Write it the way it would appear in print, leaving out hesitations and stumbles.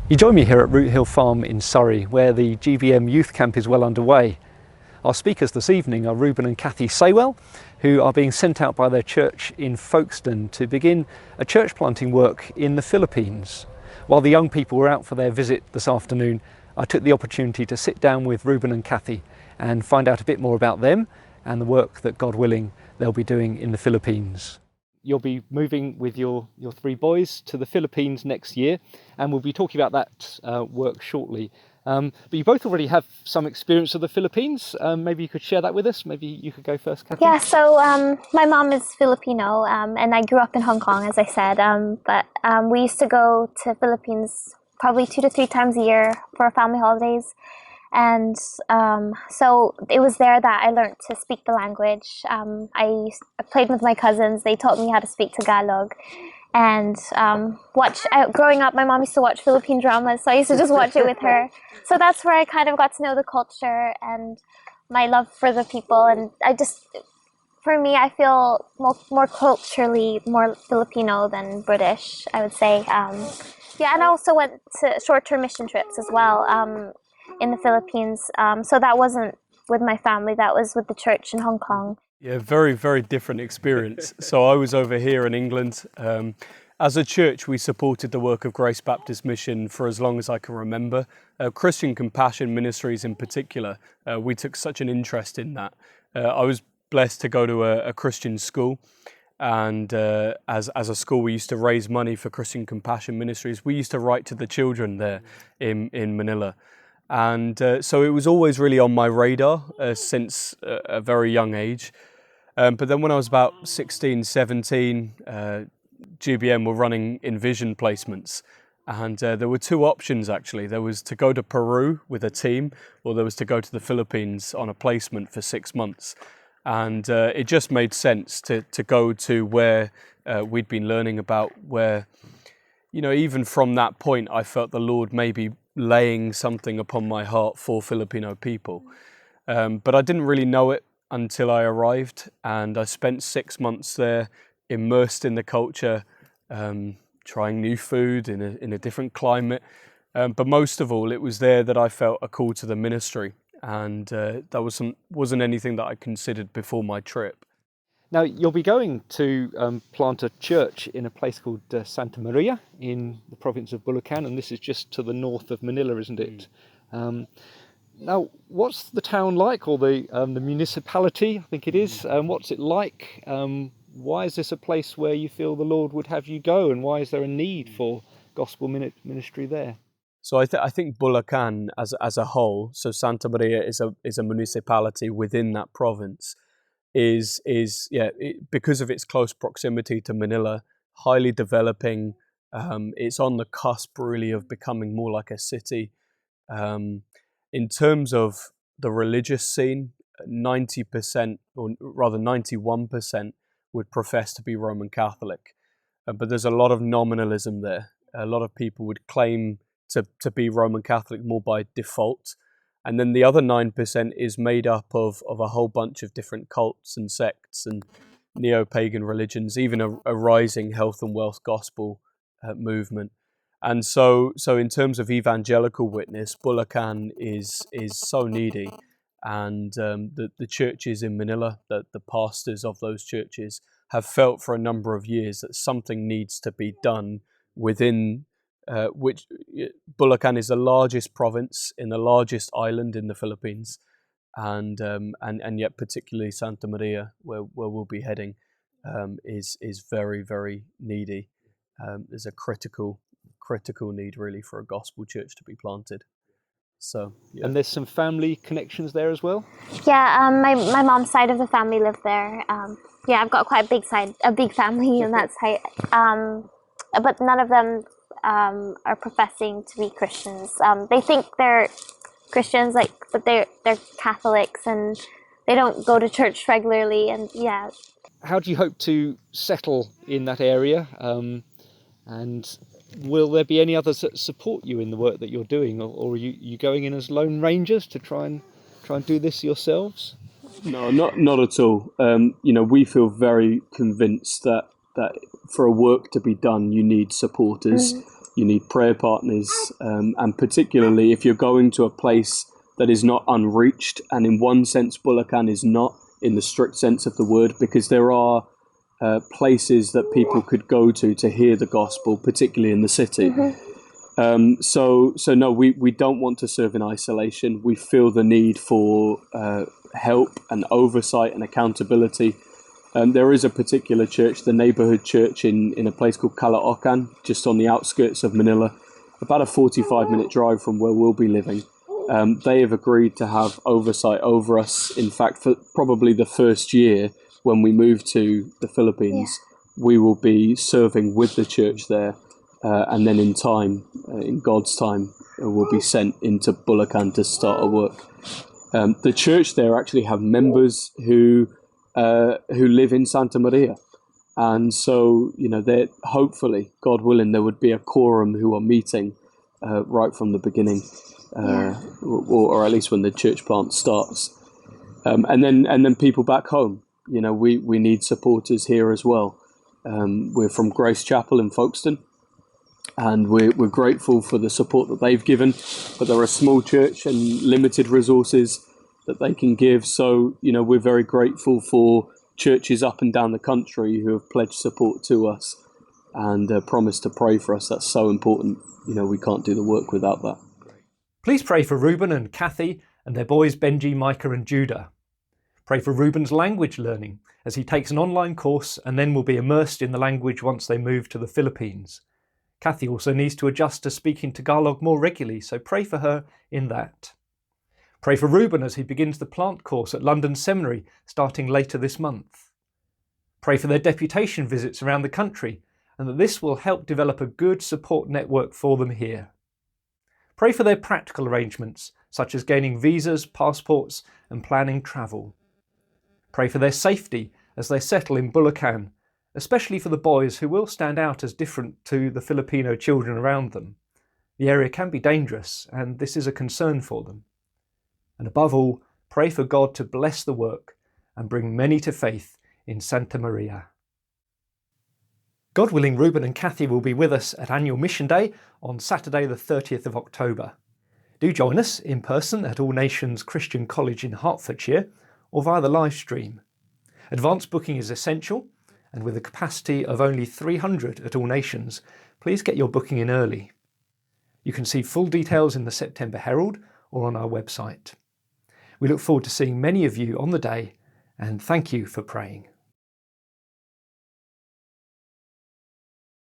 You join me here at Root Hill Farm in Surrey, where the GBM youth camp is well underway. Our speakers this evening are Reuben and Cathy Saywell, who are being sent out by their church in Folkestone to begin a church planting work in the Philippines. While the young people were out for their visit this afternoon, I took the opportunity to sit down with Reuben and Cathy and find out a bit more about them and the work that, God willing, they'll be doing in the Philippines. You'll be moving with your three boys to the Philippines next year, and we'll be talking about that work shortly. But you both already have some experience of the Philippines. Maybe you could share that with us. Maybe you could go first, Cathy. Yeah, so my mom is Filipino, and I grew up in Hong Kong, as I said. But we used to go to Philippines probably 2 to 3 times a year for family holidays. And so it was there that I learned to speak the language. I played with my cousins. They taught me how to speak Tagalog. And growing up, my mom used to watch Philippine dramas, so I used to just watch it with her. So that's where I kind of got to know the culture and my love for the people. And for me, I feel more culturally more Filipino than British, I would say. Yeah, and I also went to short-term mission trips as well in the Philippines. So that wasn't with my family, that was with the church in Hong Kong. Yeah, very, very different experience. So I was over here in England. As a church, we supported the work of Grace Baptist Mission for as long as I can remember. Christian Compassion Ministries in particular, we took such an interest in that. I was blessed to go to a Christian school, and as a school we used to raise money for Christian Compassion Ministries. We used to write to the children there in Manila. And so it was always really on my radar since a very young age. But then when I was about 16, 17, GBM were running Envision placements. And there were 2 options actually. There was to go to Peru with a team, or there was to go to the Philippines on a placement for 6 months. And it just made sense to go to where we'd been learning about, where, you know, even from that point, I felt the Lord maybe laying something upon my heart for Filipino people. But I didn't really know it until I arrived, and I spent 6 months there, immersed in the culture, trying new food in a different climate. But most of all, it was there that I felt a call to the ministry, and that wasn't anything that I considered before my trip. Now, you'll be going to plant a church in a place called Santa Maria in the province of Bulacan, and this is just to the north of Manila, isn't it? Now, what's the town like, or the municipality, I think it is? What's it like? Why is this a place where you feel the Lord would have you go, and why is there a need for gospel ministry there? So I think Bulacan as a whole, so Santa Maria is a municipality within that province, because of its close proximity to Manila, highly developing. It's on the cusp really of becoming more like a city. In terms of the religious scene, 90% or rather 91% would profess to be Roman Catholic, but there's a lot of nominalism there. A lot of people would claim to be Roman Catholic more by default. And then the other 9% is made up of a whole bunch of different cults and sects and neo-pagan religions, even a rising health and wealth gospel movement. And so in terms of evangelical witness, Bulacan is so needy. And the churches in Manila, the pastors of those churches, have felt for a number of years that something needs to be done within which Bulacan is the largest province in the largest island in the Philippines, and yet particularly Santa Maria, where we'll be heading, is very, very needy. There's a critical need really for a gospel church to be planted. So yeah. And there's some family connections there as well. Yeah, my mom's side of the family live there. Yeah, I've got quite a big family on that side. But none of them are professing to be Christians. They think they're Christians, but they're Catholics, and they don't go to church regularly. And yeah. How do you hope to settle in that area? And will there be any others that support you in the work that you're doing, or are you going in as lone rangers to try and do this yourselves? No, not at all. We feel very convinced that for a work to be done, you need supporters. you need prayer partners, and particularly if you're going to a place that is not unreached, and in one sense Bulacan is not in the strict sense of the word, because there are places that people could go to hear the gospel, particularly in the city. So no, we don't want to serve in isolation. We feel the need for help and oversight and accountability. There is a particular church, the neighborhood church in a place called Caloocan, just on the outskirts of Manila, about a 45-minute drive from where we'll be living. They have agreed to have oversight over us. In fact, for probably the first year when we move to the Philippines, we will be serving with the church there. And then in time, in God's time, we'll be sent into Bulacan to start a work. The church there actually have members who live in Santa Maria. And so, that hopefully, God willing, there would be a quorum who are meeting right from the beginning, or at least when the church plant starts. And then people back home. We need supporters here as well. We're from Grace Chapel in Folkestone, and we're grateful for the support that they've given. But they're a small church and limited resources that they can give. So, we're very grateful for churches up and down the country who have pledged support to us and promised to pray for us. That's so important. We can't do the work without that. Please pray for Reuben and Cathy and their boys Benji, Micah and Judah. Pray for Reuben's language learning as he takes an online course and then will be immersed in the language once they move to the Philippines. Cathy also needs to adjust to speaking Tagalog more regularly, so pray for her in that. Pray for Reuben as he begins the plant course at London Seminary starting later this month. Pray for their deputation visits around the country and that this will help develop a good support network for them here. Pray for their practical arrangements, such as gaining visas, passports and planning travel. Pray for their safety as they settle in Bulacan, especially for the boys who will stand out as different to the Filipino children around them. The area can be dangerous and this is a concern for them. And above all, pray for God to bless the work and bring many to faith in Santa Maria. God willing, Reuben and Cathy will be with us at Annual Mission Day on Saturday the 30th of October. Do join us in person at All Nations Christian College in Hertfordshire or via the live stream. Advance booking is essential, and with a capacity of only 300 at All Nations, please get your booking in early. You can see full details in the September Herald or on our website. We look forward to seeing many of you on the day, and thank you for praying.